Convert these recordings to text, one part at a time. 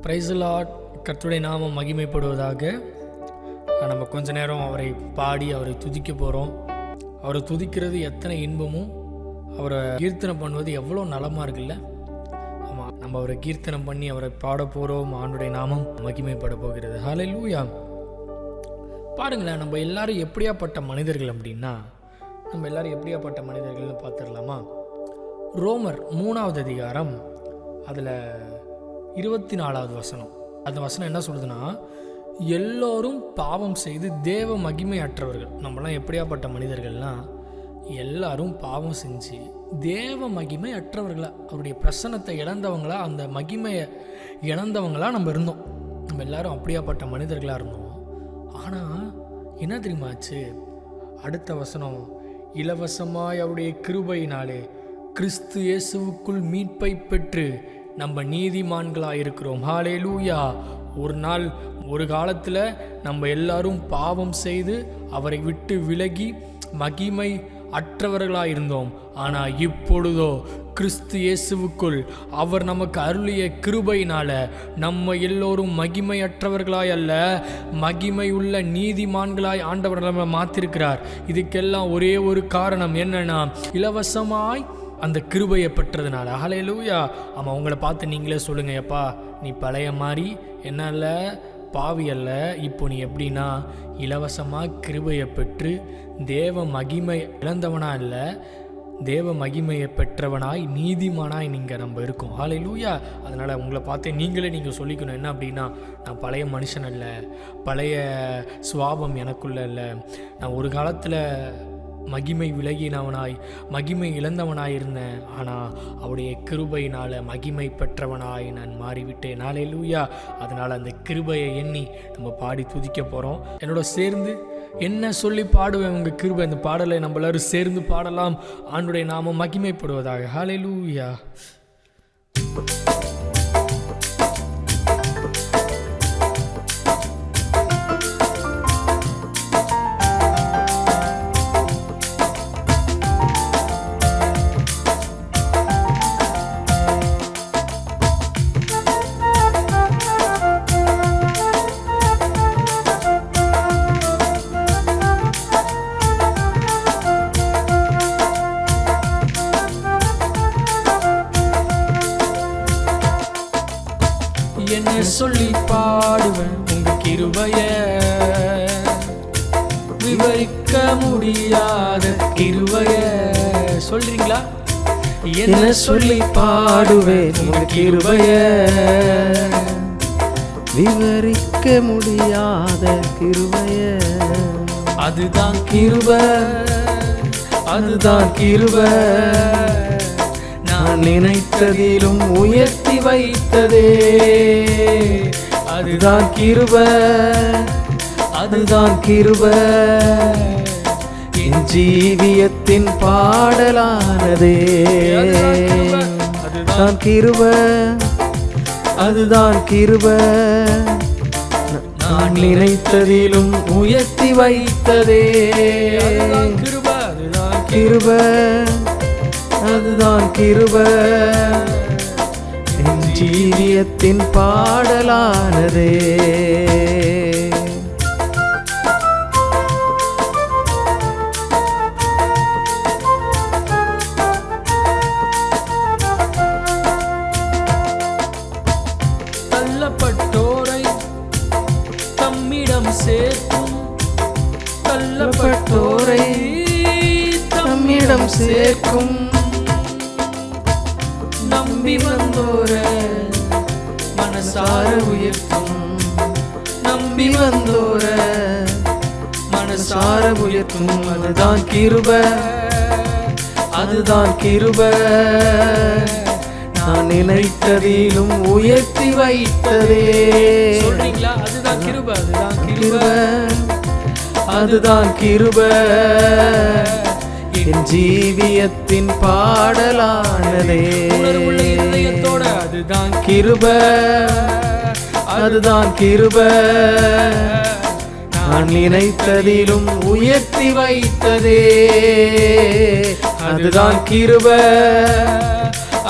Price Lord. கர்த்தருடைய நாமம் மகிமைப்படுவதாக. நம்ம கொஞ்ச நேரம் அவரை பாடி அவரை துதிக்க போகிறோம். அவரை துதிக்கிறது எத்தனை இன்பமும், அவரை கீர்த்தனம் பண்ணுவது எவ்வளோ நலமாக இருக்குல்ல. ஆமாம், நம்ம அவரை கீர்த்தனம் பண்ணி அவரை பாட போகிறோம். ஆண்டுடைய நாமம் மகிமைப்பட போகிறது. ஹல்லேலூயா. பாருங்களேன், நம்ம எல்லாரும் எப்படியாப்பட்ட மனிதர்கள் அப்படின்னா, நம்ம எல்லாரும் எப்படியாப்பட்ட மனிதர்கள்னு பார்த்துடலாமா? ரோமர் 3வது அதிகாரம் அதில் 24வது வசனம். அந்த வசனம் என்ன சொல்லுதுன்னா, எல்லோரும் பாவம் செய்து தேவ மகிமை அற்றவர்கள். நம்மளாம் எப்படியாப்பட்ட மனிதர்கள்லாம், எல்லாரும் பாவம் செஞ்சு தேவ மகிமை அற்றவர்களா, அவருடைய பிரசன்னத்தை இழந்தவங்களா, அந்த மகிமையை இழந்தவங்களா நம்ம இருந்தோம். நம்ம எல்லாரும் அப்படியாப்பட்ட மனிதர்களாக இருந்தோம். ஆனால் என்ன தெரியுமாச்சு? அடுத்த வசனம், இலவசமாய் அவருடைய கிருபையினாலே கிறிஸ்து இயேசுவுக்குள் மீட்பை பெற்று நம்ம நீதிமான்களாக இருக்கிறோம். ஹல்லேலூயா. ஒரு காலத்தில் நம்ம எல்லாரும் பாவம் செய்து அவரை விட்டு விலகி மகிமை அற்றவர்களாக இருந்தோம். ஆனால் இப்பொழுதோ கிறிஸ்து இயேசுவுக்குள் அவர் நமக்கு அருளிய கிருபையினால நம்ம எல்லோரும் மகிமையற்றவர்களாய் அல்ல, மகிமை உள்ள நீதிமான்களாய் ஆண்டவர் நம்ம மாற்றிருக்கிறார். இதுக்கெல்லாம் ஒரே ஒரு காரணம் என்னன்னா, இலவசமாய் அந்த கிருபையை பெற்றதுனால. ஹல்லேலூயா. ஆமாம், உங்களை பார்த்து நீங்களே சொல்லுங்க, எப்பா நீ பழைய மாதிரி என்ன இல்லை, பாவி அல்ல, இப்போ நீ எப்படின்னா இலவசமாக கிருபையை பெற்று தேவ மகிமை இழந்தவனா இல்லை, தேவ மகிமையை பெற்றவனாய் நீதிமானாய் நீங்கள் நம்ம இருக்கோம். ஹல்லேலூயா. அதனால் உங்களை பார்த்தே நீங்கள் சொல்லிக்கணும், என்ன அப்படின்னா, நான் பழைய மனுஷன் அல்ல, பழைய சுவாபம் எனக்குள்ள இல்லை, நான் ஒரு காலத்தில் மகிமை விலகினவனாய் மகிமை இழந்தவனாய் இருந்தேன். ஆனால் அவருடைய கிருபையினால் மகிமை பெற்றவனாய் நான் மாறிவிட்டேன். ஹல்லேலூயா. அதனால் அந்த கிருபையை எண்ணி நம்ம பாடி துதிக்க போகிறோம். என்னோட சேர்ந்து என்ன சொல்லி பாடுவேன் உங்கள் கிருபை. இந்த பாடலை நம்ம எல்லாரும் சேர்ந்து பாடலாம். ஆண்டுடைய நாமம் மகிமைப்படுவதாக. ஹல்லேலூயா. என்ன சொல்லி பாடுவேன் உங்க கிருபைய, விவரிக்க முடியாத கிருபைய. சொல்றீங்களா? என்ன சொல்லி பாடுவேன் உங்க கிருபைய, விவரிக்க முடியாத கிருபைய. அதுதான் கிருபை, அதுதான் கிருபை, நான் நினைத்ததிலும் உயர்த்தி வைத்ததே. அதுதான் கிருபை, அதுதான் கிருபை, என் ஜீவியத்தின் பாடலானதே. அதுதான் கிருபை, அதுதான் கிருபை, நான் நினைத்ததிலும் உயர்த்தி வைத்ததே. கிருபை, அதுதான் கிருபை, அதுதான் கிருபை, என் ஜீவியத்தின் பாடலானதே. தள்ளப்பட்டோரை தம்மிடம் சேர்க்கும், தள்ளப்பட்டோரை தம்மிடம் சேர்க்கும், நம்பி வந்தோர மனசார உயர்த்தும், நம்பி வந்தோர மனசார உயர்த்தும். அதுதான் கிருபை, அதுதான் கிருபை, நான் நினைத்ததிலும் உயர்த்தி வைத்ததே. சொல்றீங்களா? அதுதான் கிருபை, அதுதான் கிருபை, அதுதான் கிருபை, என் ஜீவியத்தின் பாடலானதே. இதயத்தோட அதுதான் கிருபை, அதுதான் கிருபை, நான் நினைத்ததிலும் உயர்த்தி வைத்ததே. அதுதான் கிருபை,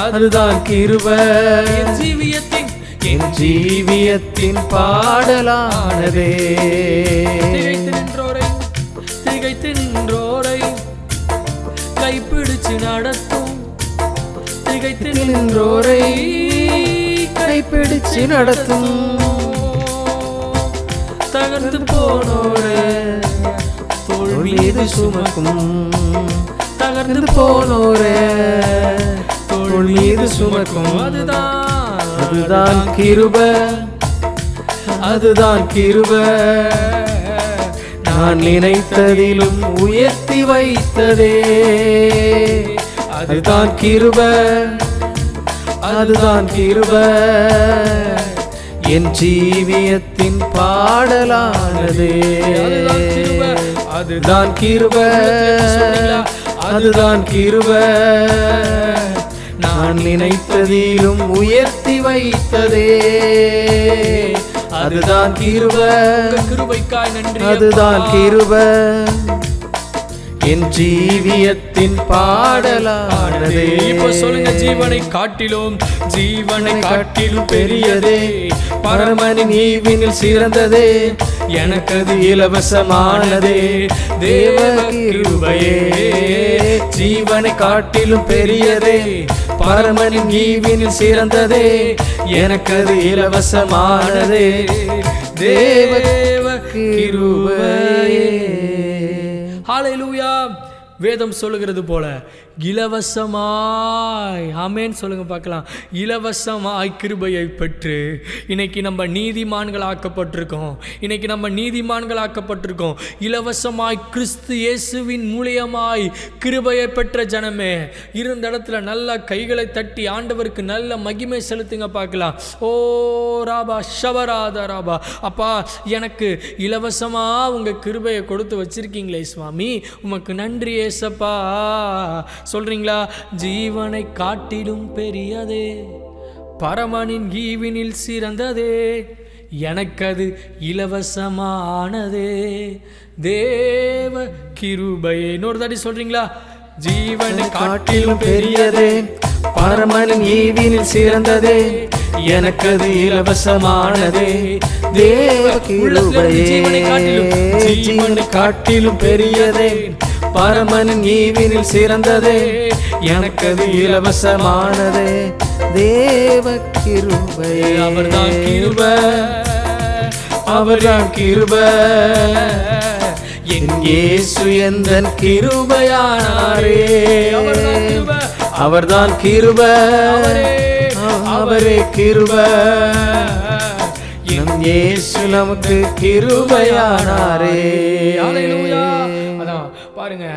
அதுதான் கிருபை, என் ஜீவியத்தின் என் ஜீவியத்தின் பாடலானதே. திகைத்து நின்றோரை கைப்பிடிச்சு நடத்தும், திகைத்து நின்றோரை கைப்பிடிச்சு நடத்தும், தகர்ந்து போனோரை தோள் மீது சுமக்கும், தகர்ந்து போனோரே தோள் மீது சுமக்கும். அதுதான் கிருபை, அதுதான் கிருபை, நான் நினைத்ததிலும் உயர்த்தி வைத்ததே. அதுதான் கிருபை, அதுதான் கிருபை, என் ஜீவியத்தின் பாடலானதே. அதுதான் கிருபை, அதுதான் கிருபை, நான் நினைத்ததிலும் உயர்த்தி வைத்ததே. அதுதான் கிருபை, கிருபைக்காய் நன்றி. அதுதான் கிருபை, என் ஜீவியத்தின் பாடலானதே. இப்போ சொல்லுங்க, ஜீவனை காட்டிலும், ஜீவனை காட்டிலும் பெரியதே, பரமனின் ஈவினில் சிறந்ததே, எனக்கது இலவசமானதே. தேவ கிருபையே ஜீவனை காட்டிலும் பெரியதே, பரமனின் ஈவினில் சிறந்ததே, எனக்கது இலவசமானதே. தேவ கிருபையே. ஹல்லேலூயா. வேதம் சொல்லுகிறது போல இலவசமாய், ஆமென் சொல்லுங்க பார்க்கலாம், இலவசமாய் கிருபையை பெற்று இன்னைக்கு நம்ம நீதிமான்களாக்கப்பட்டிருக்கோம். இன்னைக்கு நம்ம நீதிமான்களாக்கப்பட்டிருக்கோம் இலவசமாய் கிறிஸ்து இயேசுவின் மூலியமாய். கிருபையை பெற்ற ஜனமே, இருந்த இடத்துல நல்ல கைகளை தட்டி ஆண்டவருக்கு நல்ல மகிமை செலுத்துங்க பார்க்கலாம். ஓ ராபா ஷபராதா ராபா. அப்பா, எனக்கு இலவசமா உங்க கிருபையை கொடுத்து வச்சிருக்கீங்களே சுவாமி, உமக்கு நன்றி ஏசப்பா. சொல்றீங்களா? ஜீவனை காட்டிலும் பெரியதே, பரமனின் ஈவினில் சிறந்ததே, எனக்கது இலவசமானதே. தேவ கிருபையே. இன்னொரு தாட்டி சொல்றீங்களா? ஜீவனை காட்டிலும் பெரியதே, பரமனின் ஈவினில் சிறந்ததே, எனக்கது இலவசமானதே. தேவ கிருபையே ஜீவனை காட்டிலும் பெரியதே, பரமனின் ஈவினில் சிறந்ததே, எனக்கது இலவசமானதே. தேவ கிருபையே. அவர்தான் கிருபை, அவர்தான் கிருபை, என் இயேசு எந்தன் கிருபையானாரே. அவர்தான் கிருபை, அவரே கிருபை, என் இயேசு நமக்கு கிருபையானாரே. ஹல்லேலூயா. அதான் பாருங்க,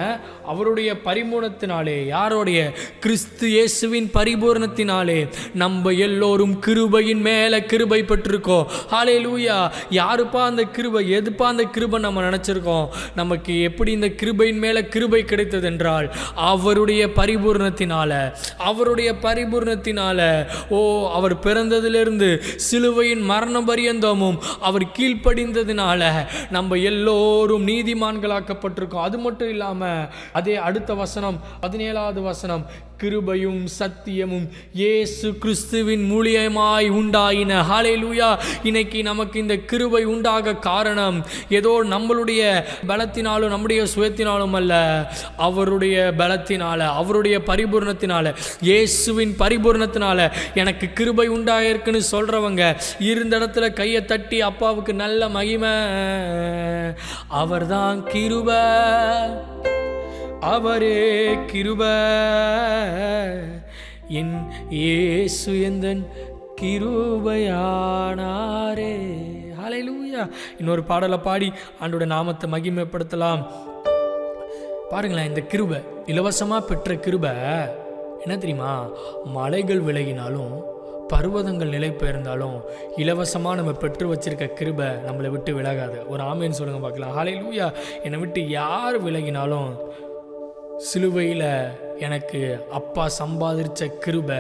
அவருடைய பரிபூரணத்தினாலே, யாருடைய? கிறிஸ்து இயேசுவின் பரிபூரணத்தினாலே நம்ம எல்லோரும் கிருபையின் மேலே கிருபை பெற்றிருக்கோம். ஹல்லேலூயா. யாருப்பா அந்த கிருபை? எதுப்பா அந்த கிருபை நம்ம நினச்சிருக்கோம்? நமக்கு எப்படி இந்த கிருபையின் மேலே கிருபை கிடைத்தது என்றால் அவருடைய பரிபூரணத்தினால, அவருடைய பரிபூரணத்தினால. ஓ, அவர் பிறந்ததிலிருந்து சிலுவையின் மரணம் பரியந்தமும் அவர் கீழ்ப்படிந்ததினால நம்ம எல்லோரும் நீதிமான்களாக்கப்பட்டிருக்கோம். அது மட்டும் இல்லாமல் அதே அடுத்த வசனம், 17வது வசனம், கிருபையும் சத்தியமும் இயேசு கிறிஸ்துவின் மூலியமாய் உண்டாயின. ஹல்லேலூயா. இன்னைக்கு நமக்கு இந்த கிருபை உண்டாக காரணம் ஏதோ நம்மளுடைய பலத்தினாலும் நம்முடைய சுயத்தினாலும் அல்ல, அவருடைய பலத்தினால, அவருடைய பரிபூர்ணத்தினால, இயேசுவின் பரிபூர்ணத்தினால எனக்கு கிருபை உண்டாயிருக்குன்னு சொல்றவங்க இருந்த இடத்துல கையை தட்டி அப்பாவுக்கு நல்ல மகிமை. அவர்தான் கிருபை, அவரே கிருபை, என் இயேசு எந்தன் கிருபையானாரே. ஹல்லேலூயா. இன்னொரு பாடலை பாடி ஆண்டோட நாமத்தை மகிமைப்படுத்தலாம். பாருங்களேன், இந்த கிருபை, இலவசமாக பெற்ற கிருபை என்ன தெரியுமா? மலைகள் விலகினாலும், பர்வதங்கள் நிலை பெயர்ந்தாலும், இலவசமாக நம்ம பெற்று வச்சிருக்க கிருபை நம்மளை விட்டு விலகாது. ஒரு ஆமேன்னு சொல்லுங்க பார்க்கலாம். ஹல்லேலூயா. என்னை விட்டு யார் விலகினாலும் சிலுவையில் எனக்கு அப்பா சம்பாதிச்ச கிருபை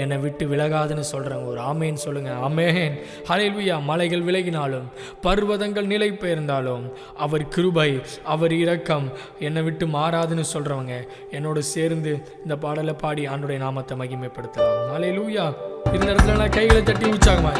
என்னை விட்டு விலகாதுன்னு சொல்கிறேங்க. ஒரு ஆமேன்னு சொல்லுங்கள். ஆமேன். ஹல்லேலூயா. மலைகள் விலகினாலும் பர்வதங்கள் நிலை பெயர்ந்தாலும் அவர் கிருபை அவர் இரக்கம் என்னை விட்டு மாறாதுன்னு சொல்கிறவங்க என்னோடு சேர்ந்து இந்த பாடலை பாடி ஆண்டவருடைய நாமத்தை மகிமைப்படுத்தலாம். ஹல்லேலூயா. இந்த இடத்துல நான் கைகளை தட்டி உற்சாகமா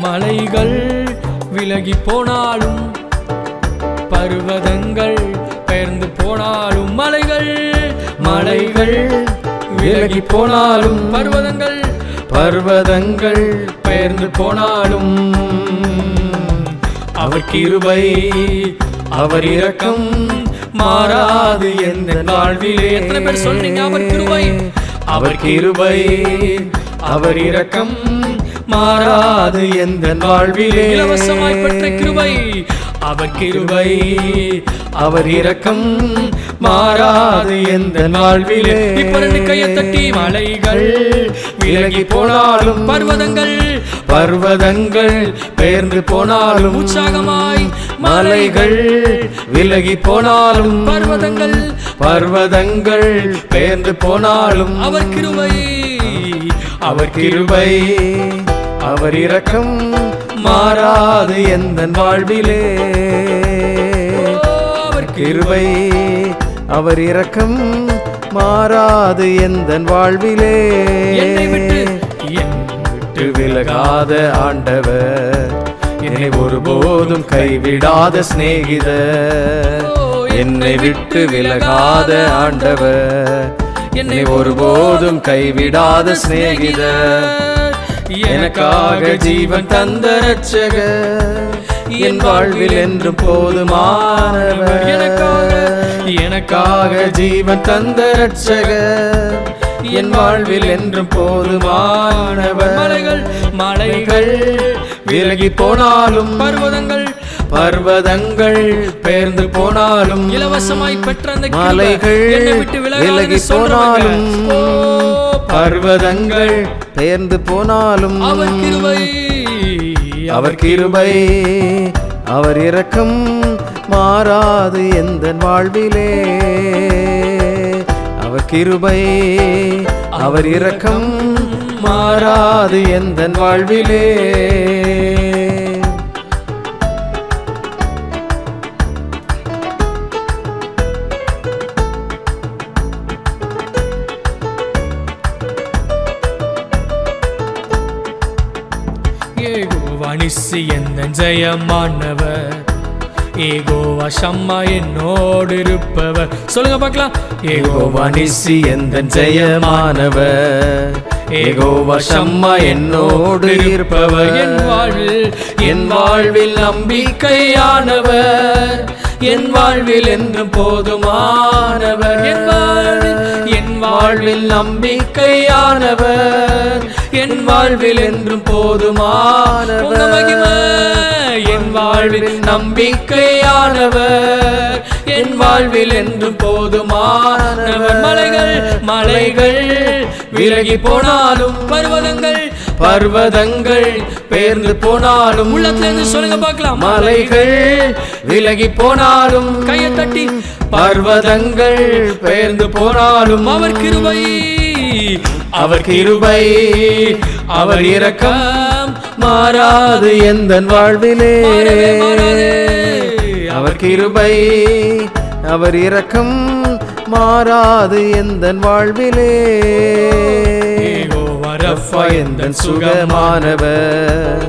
மலைகள் விலகி போனாலும் பர்வதங்கள் பெயர்ந்து போனாலும் மலைகள் விலகி போனாலும் பர்வதங்கள் பெயர்ந்து போனாலும் அவர் கிருபை அவர் இரக்கம் மாறாது எந்த வாழ்விலே. எத்தனை பேர் சொல்றீங்க அவர் கிருபை அவர் இரக்கம் மாறாது எந்த வாழ்விலே. இலவசமாய் பெற்ற கிருபை அவர் கிருபை அவர் இரக்கம் மாறாது எந்த வாழ்விலே. இப்ப ரெண்டு கையை தட்டி மலைகள் விலகி போனாலும் பர்வதங்கள் பெயர்ந்து போனாலும் உற்சாகமாய் மலைகள் விலகி போனாலும் பர்வதங்கள் பெயர்ந்து போனாலும் அவர் கிருபை அவர் இரக்கம் மாறாது எந்த வாழ்விலே. அவர் கிருபை அவர் இரக்கம் மாறாது எந்த வாழ்விலே. என்னை விட்டு விலகாத ஆண்டவர் என்னை ஒருபோதும் கைவிடாத சிநேகிதர். என்னை விட்டு விலகாத ஆண்டவர் என்னை ஒருபோதும் கைவிடாத சிநேகிதர். எனக்காக ஜீவன் தந்த ரட்சகர் என் வாழ்வில் என்றும் போதுமானவர். எனக்காக ஜீவன் தந்த ரட்சகர் என் வாழ்வில் என்றும் போதுமானவர். மலைகள் விலகி போனாலும் பர்வதங்கள் பெயர்ந்து போனாலும் இலவசமாய் பெற்ற அந்த மலைகள் விலகி போனாலும் பர்வதங்கள் பெயர்ந்து போனாலும் அவர் கிருபை அவர் இரக்கம் மாறாது எந்த வாழ்விலே. அவர் கிருபை அவர் இரக்கம் மாறாது எந்த வாழ்விலே. யெகோவா நிஸ்ஸி எந்தன் ஜெயமானவர், யெகோவா ஷம்மா என்னோடு இருப்பவர். சொல்லுங்க பார்க்கலாம். யெகோவா நிஸ்ஸி எந்தன் ஜெயமானவர், யெகோவா ஷம்மா என்னோடு இருப்பவர். என் வாழ்வில் நம்பிக்கையானவர், என் வாழ்வில் என்றும் போதுமானவர். என் வாழ்வில் நம்பிக்கையானவர், என் வாழ்வில் என்றும் போதுமானவர். என் வாழ்வில் நம்பிக்கையானவர், என் வாழ்வில் என்றும் போதுமானவர். மலைகள் விலகி போனாலும் பர்வதங்கள் பெயர்ந்து போனாலும் உள்ளத்திலிருந்து சொல்லுங்க பார்க்கலாம். மலைகள் விலகி போனாலும் கையை தட்டி பர்வதங்கள் பெயர்ந்து போனாலும் அவர் கிருபை அவர் இரக்கம் மாறாது எந்த வாழ்விலே. அவர் கிருபை அவர் இரக்கம் மாறாது எந்த வாழ்விலே. ரஃபா எந்தன் சுகமானவர்,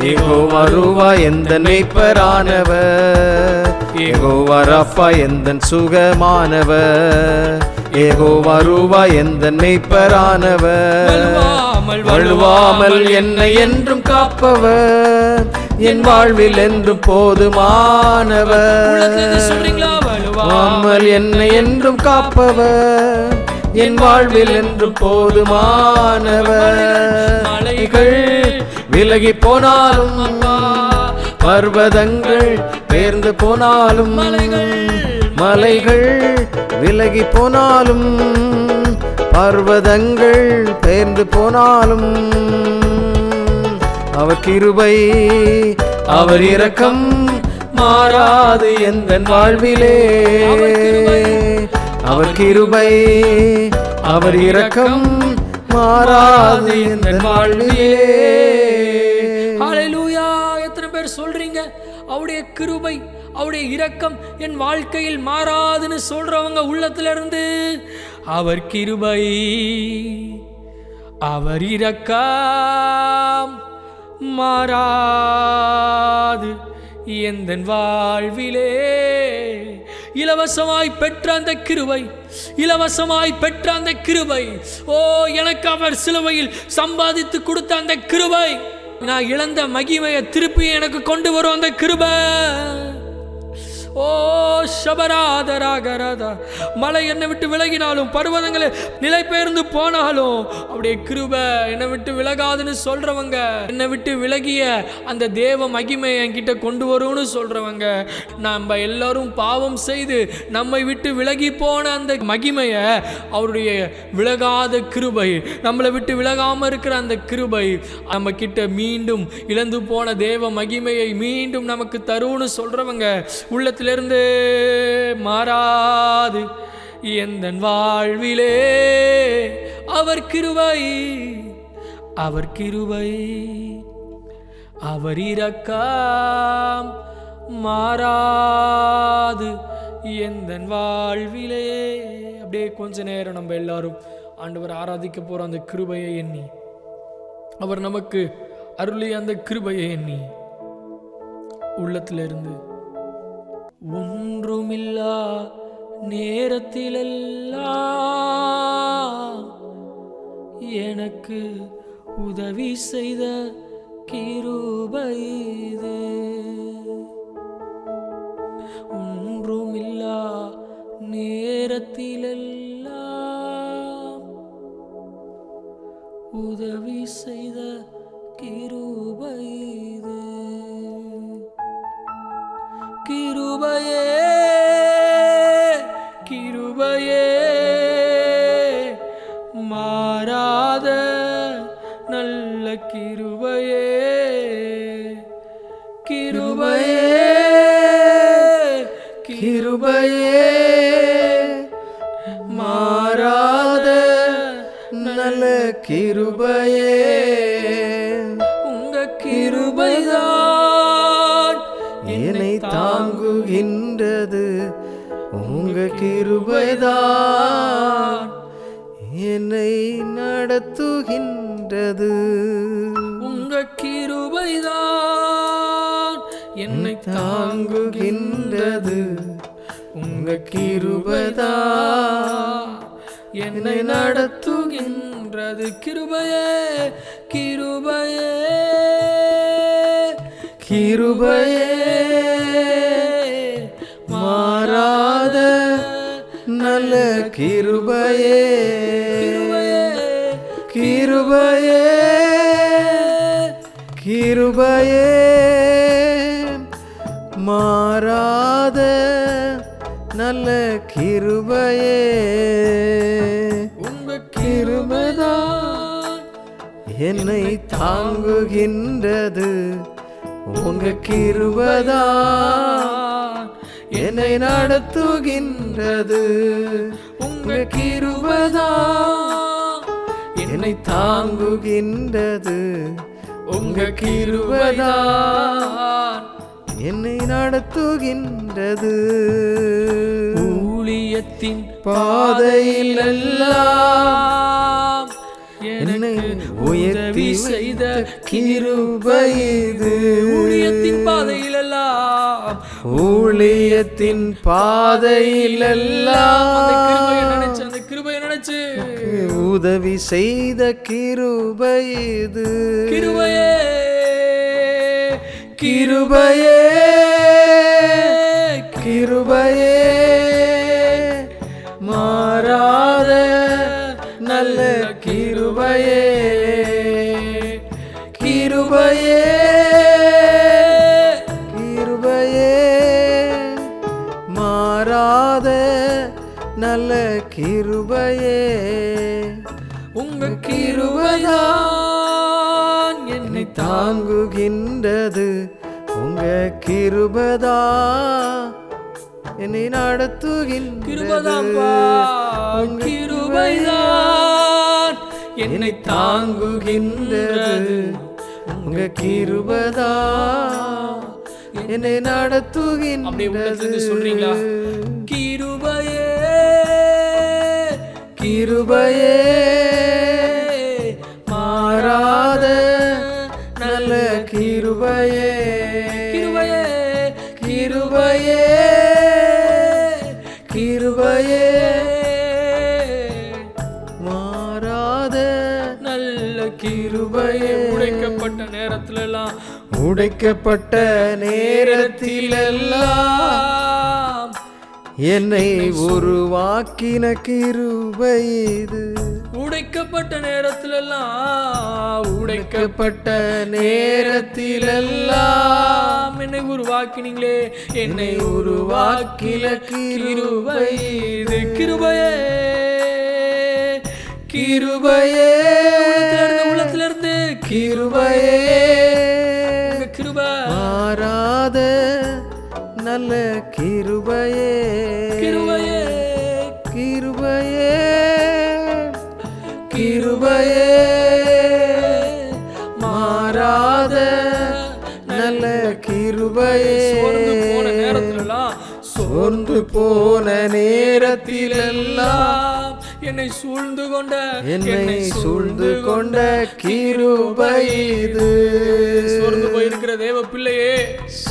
யெகோவா ரூவா எந்தன் மேய்ப்பரானவர். யெகோவா ரஃபா எந்தன் சுகமானவர், யெகோவா ரூவா எந்தன் மேய்ப்பரானவர். வழுவாமல் என்னை என்றும் காப்பவர், என் வாழ்வில் என்றும் போதுமானவர். வழுவாமல் என்னை என்றும் காப்பவர், என் வாழ்வில் என்றும் போதுமானவர். மலைகள் விலகி போனாலும் பர்வதங்கள் பெயர்ந்து போனாலும் மலைகள் விலகி போனாலும் பர்வதங்கள் பெயர்ந்து போனாலும் அவர் கிருபை அவர் இரக்கம் மாறாது எந்தன் வாழ்விலே. அவர் கிருபை அவர் இரக்கம் மாறாது எந்தன் வாழ்விலே. ஹல்லேலூயா! எத்தனை பேர் சொல்றீங்க அவருடைய கிருபை அவருடைய இரக்கம் என் வாழ்க்கையில் மாறாதுன்னு சொல்றவங்க உள்ளத்துல இருந்து? அவர் கிருபை அவர் இரக்கம் மாறாது எந்தன் வாழ்விலே. இலவசமாய் பெற்ற அந்த கிருபை, இலவசமாய் பெற்ற அந்த கிருபை, ஓ எனக்கு அவர் சிலுவையில் சம்பாதித்து கொடுத்த அந்த கிருபை, நான் இழந்த மகிமையை திருப்பி எனக்கு கொண்டு வரும் அந்த கிருபை. ஓ ஷபராதராகராதா, மலை என்னை விட்டு விலகினாலும் பர்வதங்களை நிலை பெயர்ந்து போனாலும் அவருடைய கிருபை என்னை விட்டு விலகாதுன்னு சொல்றவங்க, என்னை விட்டு விலகிய அந்த தேவ மகிமை என்கிட்ட கொண்டு வரும்னு சொல்றவங்க, நம்ம எல்லாரும் பாவம் செய்து நம்மை விட்டு விலகி போன அந்த மகிமையை, அவருடைய விலகாத கிருபை, நம்மளை விட்டு விலகாம இருக்கிற அந்த கிருபை நம்ம கிட்ட மீண்டும் இழந்து போன தேவ மகிமையை மீண்டும் நமக்கு தரும்னு சொல்றவங்க உள்ளத்திலிருந்து மாறாது எந்தன் வாழ்விலே. அவர் கிருபை அவர் கிருபை அவர் இரக்கம் மாறாது எந்தன் வாழ்விலே. அப்படியே கொஞ்ச நேரம் நம்ம எல்லாரும் ஆண்டவர் ஆராதிக்க போற அந்த கிருபையை எண்ணி, அவர் நமக்கு அருளிய அந்த கிருபையை எண்ணி உள்ளத்திலிருந்து, ஒன்றுமில்லா நேரத்திலெல்லாம் எனக்கு உதவி செய்த கிருபை இது. ஒன்றுமில்லா நேரத்திலெல்லாம் உதவி செய்த கிருபை இது. கிருபையே கிருபையே மாறாத நல்ல கிருபையே. கிருபையே கிருபையே மாறாத நல்ல கிருபையே. உங்க கிருபைதான் என்னை தாங்குகின்றது, உங்க கிருபைதான் என்னை நடத்துகின்றது. உங்க கிருபைதான் என்னை தாங்குகின்றது, உங்க கிருபைதான் என்னை நடத்துகின்றது. கிருபையே கிருபையே கிருபையே மாறாத நல்ல கிருபையே. கிருபையே கிருபையே மாறாத நல்ல கிருபையே. உங்க கிருபைதான் என்னை தாங்குகின்றது, உங்க கிருபைதான் என்னை நடத்துகின்றது. உங்க கிருபைதான் என்னை தாங்குகின்றது, உங்க கிருபைதான் என்னை நடத்துகின்றது. ஊழியத்தின் பாதையில் எல்லாம் என்னை உயர்த்தி செய்த கிருபை இது. ஊழியத்தின் பாதையில் எல்லாம், ஊழியத்தின் பாதையில் எல்லாம் அந்த கிருபையை நினைச்சு உதவி செய்த கிருபை இது. கிருபையே கிருபையே கிருபையே மாறாத நல்ல கிருபையே. கிருபையே கிருபையே மாறாத கிருபையே உங்க கிருபைதான் என்னை தாங்குகின்றது. உங்க கிருபதா என்னை நடத்துகின்றது. கிருபைதான்பா, கிருபைதான் என்னை தாங்குகின்றது. உங்க கிருபதா என்னை நடத்துகின்றது. அப்படியே உள்ளத்திலிருந்து சொல்றீங்களா? கிருபையே கிருபையே மாறாத நல்ல கிருபையே கிருபையே கிருபையே கிருபையே மாறாத நல்ல கிருபையே. உடைக்கப்பட்ட நேரத்துல எல்லாம் உடைக்கப்பட்ட நேரத்திலெல்லாம் என்னை உருவாக்கின கிருபை இது. உடைக்கப்பட்ட நேரத்துல எல்லாம் உடைக்கப்பட்ட நேரத்திலெல்லாம் என்னை உருவாக்கினீங்களே, என்னை உருவாக்கின கிருபை இது. கிருபையே கிருபையே உள்ளத்திலிருந்து கிருபையே கிருபை மாறாத நல்ல கிருபையே கிருபையே கிருபையே கிருபையே மாறாத நல்ல கிருபையே. சோர்ந்து போன நேரத்திலெல்லாம் என்னை சூழ்ந்து கொண்ட என்னை சூழ்ந்து கொண்ட கிருபை இது. சோர்ந்து போயிருக்கிற தேவ பிள்ளையே,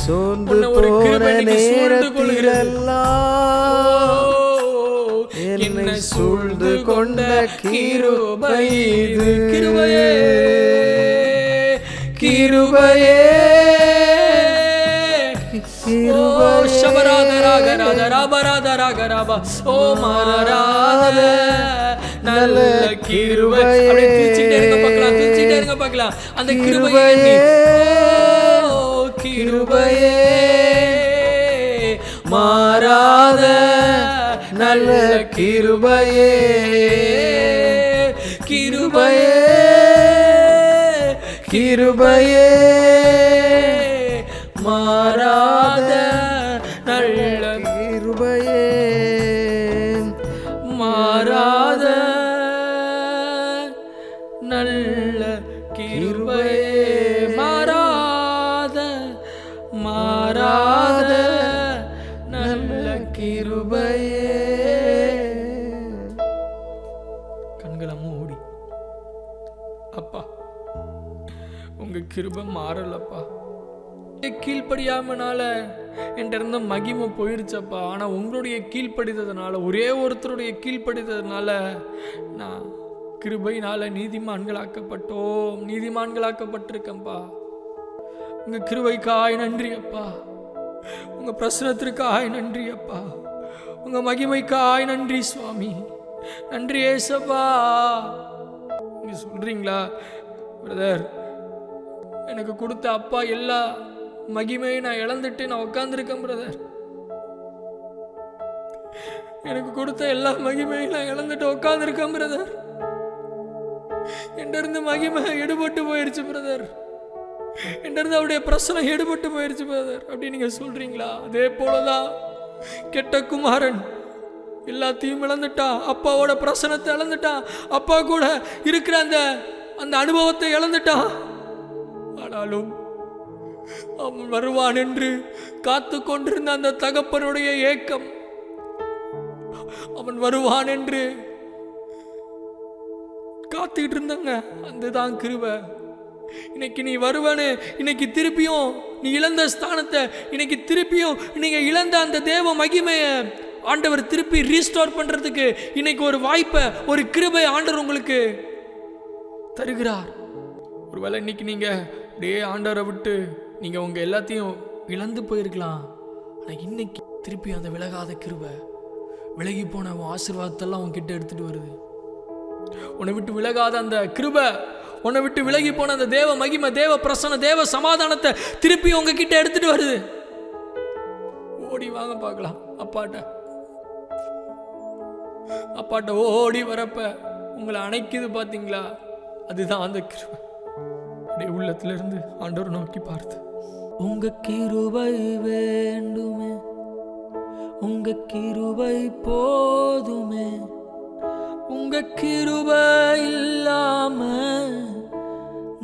சோர்ந்து போன நேரத்திலெல்லாம் என்னை சூழ்ந்து கொண்ட கிருபை இது. கிருபையே கிருபையே ஓ மாறாத நல்ல கிருபை. பார்க்கலாம் அந்த கிருபையே கிருபையே மாறாத நல்ல கிருபையே கிருபையே கிருபையே மாறாத நல்ல கிருபையே மாறாத நல்ல கிருபையே மாறாத மாறாத நல்ல கிருபையே. கண்களை மூடி, அப்பா உங்க கிருபை மாறலப்பா. கீழ்ப்படியாமனால என்கிட்ட இருந்த மகிமை போயிருச்சப்பா. ஆனா உங்களுடைய கீழ்ப்படித்ததுனால, ஒரே ஒருத்தருடைய கீழ்ப்படித்ததுனால நான் கிருபையினால நீதிமான்களாக்கப்பட்டிருக்கேன்ப்பா. உங்க கிருபைக்காய் நன்றி அப்பா. உங்க பிரசனத்திற்காய் நன்றி அப்பா. உங்க மகிமைக்காய் நன்றி சுவாமி. நன்றி ஏசப்பா. நீங்க சொல்றீங்களா பிரதர், எனக்கு கொடுத்த அப்பா எல்லா மகிமையை நான் இழந்துட்டு நான் உட்கார்ந்துருக்கேன் பிரதர். எனக்கு கொடுத்த எல்லா மகிமையும் நான் இழந்துட்டு உட்கார்ந்துருக்கேன் பிரதர். என்கிட்ட இருந்து மகிமை எடுபட்டு போயிடுச்சு பிரதர். என்கிட்ட இருந்து அவருடைய பிரசனம் எடுபட்டு போயிடுச்சு பிரதர். அப்படி நீங்க சொல்றீங்களா? அதே போலதான் கெட்ட குமாரன் எல்லாத்தையும் இழந்துட்டான். அப்பாவோட பிரசனத்தை இழந்துட்டான். அப்பா கூட இருக்கிற அந்த அனுபவத்தை இழந்துட்டான். ஆனாலும் அவன் வருவான் என்று காத்து கொண்டிருந்த அந்த தகப்பனுடைய ஏக்கம், அவன் வருவான் என்று காத்துக்கிட்டு இருந்தாங்க. அதுதான் கிருபை. இன்னைக்கு நீ வருவனு, இன்னைக்கு திருப்பியும் நீ இழந்த ஸ்தானத்தை, இன்னைக்கு திருப்பியும் நீங்க இழந்த அந்த தேவ மகிமையை ஆண்டவர் திருப்பி ரீஸ்டோர் பண்றதுக்கு இன்னைக்கு ஒரு வாய்ப்பை, ஒரு கிருபை ஆண்டவர் உங்களுக்கு தருகிறார். ஒருவேளை இன்னைக்கு நீங்க அப்படியே ஆண்டவரை விட்டு நீங்க உங்க எல்லாத்தையும் இழந்து போயிருக்கலாம். ஆனா இன்னைக்கு திருப்பி அந்த விலகாத கிருபை, விலகி போன ஆசீர்வாதத்தெல்லாம் உன்கிட்ட எடுத்துட்டு வருது. உன்னை விட்டு விலகாத அந்த கிருபை, உன்னை விட்டு விலகி போன அந்த தேவ மகிமை, தேவ பிரசன்ன, தேவ சமாதானத்தை திருப்பி உங்ககிட்ட எடுத்துட்டு வருது. ஓடி வாங்க பார்க்கலாம் அப்பாட்ட. அப்பாட்ட ஓடி வரப்ப உங்களை அணைக்குது பார்த்தீங்களா, அதுதான் அந்த கிருபை. அப்படியே உள்ளத்திலிருந்து ஆண்டவர் நோக்கி பார்த்து, உங்க கிருபை வேண்டுமே, உங்க கிருபை போதுமே, உங்க கிருபை இல்லாம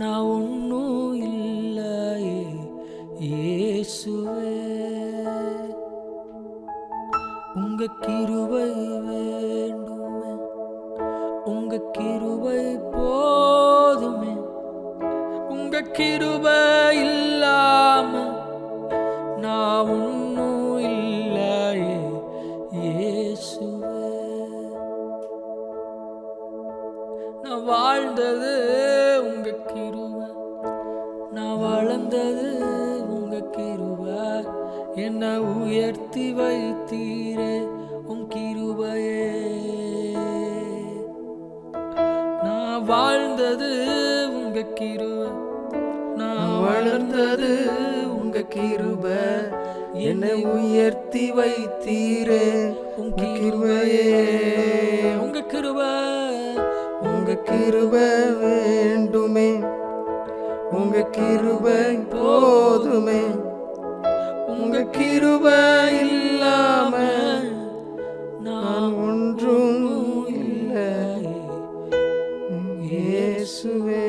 நான் ஒன்னும் இல்லையே இயேசுவே. உங்க கிருபை வேண்டுமே, உங்க கிருபை போதுமே, உங்க கிருபை இல்லாம நான் ஒன்னும் இல்லையே இயேசுவே. நான் வாழ்ந்தது உங்க கிருபை, நான் வளர்ந்தது உங்க கிருபை, என்னை உயர்த்தி வைத்தீரே உன் கிருபையே. நான் வாழ்ந்தது உங்க கிருபை, நான் வளர்ந்தது உங்க கிருபை, என்னை உயர்த்தி வைத்தீரே உன் கிருபையே. உங்க கிருபை, உங்க கிருபை வேண்டுமே, உங்க கிருபை போதுமே, உங்க கிருபை இல்லாம நான் ஒன்றும் இல்லை இயேசுவே.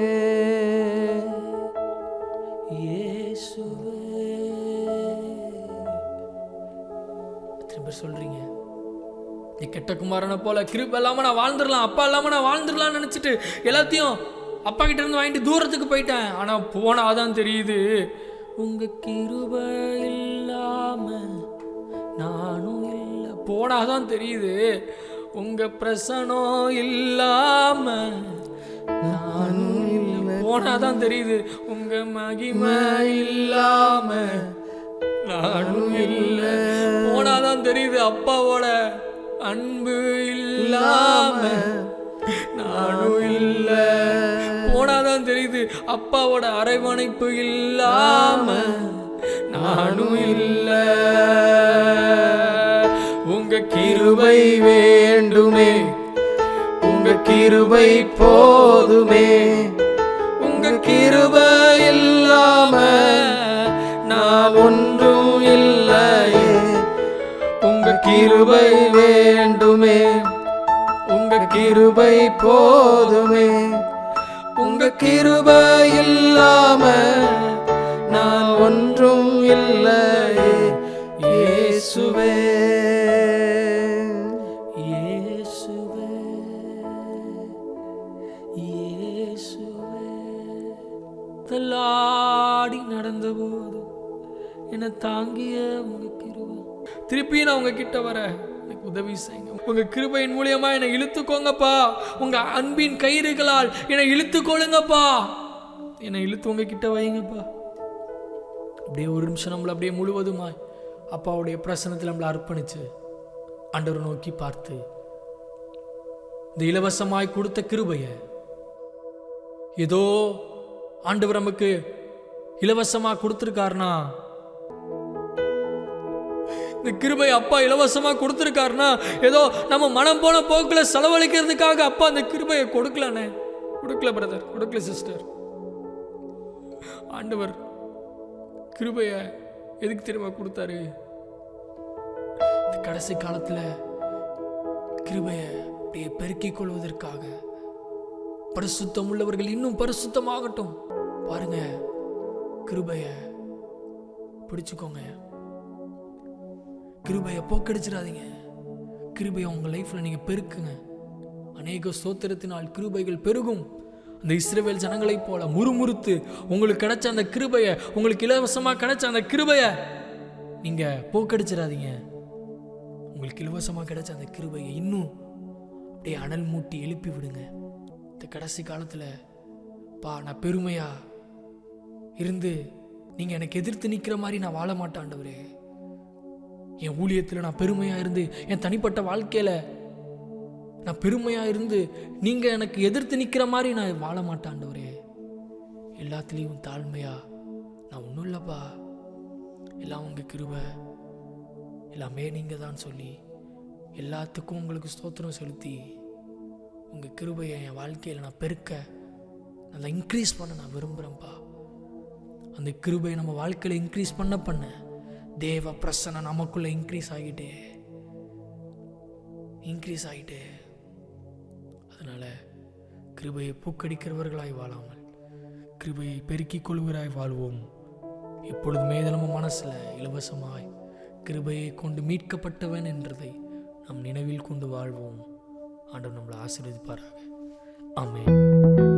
இயேசுவே. எத்தனை பேர் சொல்றீங்க, நீ கெட்ட குமாரனை போல கிருபை இல்லாம நான் வாழ்ந்துடலாம், அப்பா இல்லாம நான் வாழ்ந்துடலாம்னு நினைச்சிட்டு எல்லாத்தையும் அப்பா கிட்ட இருந்து வாங்கிட்டு தூரத்துக்கு போயிட்டேன். ஆனா போனாதான் தெரியுது உங்க கிருபை இல்லாம நானும் இல்லை. போனாதான் தெரியுது உங்க பிரசனம் இல்லாம நானும் இல்லை. போனாதான் தெரியுது உங்க மகிமை இல்லாம நானும் இல்லை. போனாதான் தெரியுது அப்பாவோட அன்பு இல்லாம நானும் இல்லை. போனாதான் தெரியுது அப்பாவோட அரவணைப்பு இல்லாம நானும் இல்லை. உங்க கிருபை வேண்டுமே, உங்க கிருபை போதுமே, உங்க கிருபை இல்லாம நான் ஒன்றும் இல்லையே. உங்க கிருபை வேண்டுமே, உங்க கிருபை போதுமே, உங்க கிருபை இல்லாம நான் ஒன்றும் இல்லையே இயேசுவே. இயேசுவே, இயேசுவே. தள்ளாடி நடந்தபோது என்னை தாங்கிய உங்க கிருபை, திருப்பி நான் உங்க கிட்ட வர எனக்கு உதவி செய்யுங்க. உங்க கிருபையின் மூலியமா என்னை இழுத்துக்கோங்கப்பா, உங்க அன்பின் கயிறுகளால் என்னை இழுத்துக்கொள்ளுங்கப்பா, என்னை இழுத்து உங்க கிட்ட வைங்கப்பா. அப்படியே ஒரு நிமிஷம் நம்மளை அப்படியே முழுவதுமாய் அப்பாவுடைய பிரசனத்தில் நம்மளை அர்ப்பணிச்சு ஆண்டவரை நோக்கி பார்த்து, இந்த இலவசமாய் கொடுத்த கிருபைய ஏதோ ஆண்டவர் நமக்கு இலவசமா கொடுத்துருக்காருனா, இந்த கிருபை அப்பா இலவசமா கொடுத்துருக்காருனா ஏதோ நம்ம மனம் போன போக்குல செலவழிக்கிறதுக்காக அப்பா அந்த கிருபையை கொடுக்கலனே, கொடுக்கல பிரதர், கொடுக்கல சிஸ்டர். ஆண்டவர் கிருபைய எதுக்கு தெரியுமா கொடுத்தாரு? இந்த கடைசி காலத்துல கிருபைய அப்படியே பெருக்கிக் கொள்வதற்காக. பரிசுத்தம் உள்ளவர்கள் இன்னும் பரிசுத்தமாகட்டும். பாருங்க, கிருபைய பிடிச்சுக்கோங்க, கிருபையை போக்கடிச்சிடாதீங்க. கிருபையை உங்க லைஃப்ல நீங்க பெருக்குங்க. அநேக ஸ்தோத்திரத்தினால் கிருபைகள் பெருகும். அந்த இஸ்ரவேல் ஜனங்களை போல முறுமுறுத்து உங்களுக்கு கிடைச்ச அந்த கிருபையை, உங்களுக்கு இலவசமா கிடைச்ச அந்த கிருபையை நீங்க போக்கடிச்சிடாதீங்க. உங்களுக்கு இலவசமா கிடைச்ச அந்த கிருபையை இன்னும் அப்படியே அனல் மூட்டி எழுப்பி விடுங்க. இந்த கடைசி காலத்துல நான் பெருமையா இருந்து நீங்க எனக்கு எதிர்த்து நிக்கிற மாதிரி நான் வாழ மாட்டேன் ஆண்டவரே. என் ஊழியத்தில் நான் பெருமையா இருந்து, என் தனிப்பட்ட வாழ்க்கையில நான் பெருமையா இருந்து நீங்க எனக்கு எதிர்த்து நிக்கிற மாதிரி நான் வாழ மாட்டேன் ஆண்டவரே. எல்லாத்துலேயும் தாழ்மையா, நான் ஒன்றும் இல்லைப்பா, எல்லாம் உங்க கிருபை, எல்லாமே நீங்க தான் சொல்லி எல்லாத்துக்கும் உங்களுக்கு ஸ்தோத்திரம் செலுத்தி உங்கள் கிருபையை என் வாழ்க்கையில் நான் பெருக்க நல்லா இன்க்ரீஸ் பண்ண நான் விரும்புகிறேன்ப்பா. அந்த கிருபையை நம்ம வாழ்க்கையில் இன்க்ரீஸ் பண்ண தேவ பிரசன்னம் நமக்குள்ளே இன்க்ரீஸ் ஆகிட்டே அதனால் கிருபையை பூக்கடிக்கிறவர்களாய் வாழாமல் கிருபையை பெருக்கிக் கொள்வராய் வாழ்வோம். எப்பொழுதுமே நம்ம மனசில் இலவசமாய் கிருபையை கொண்டு மீட்கப்பட்டவன் என்றதை நம் நினைவில் கொண்டு வாழ்வோம். ஆண்டவர் நம்மளை ஆசீர்வதிப்பாராக. ஆமென்.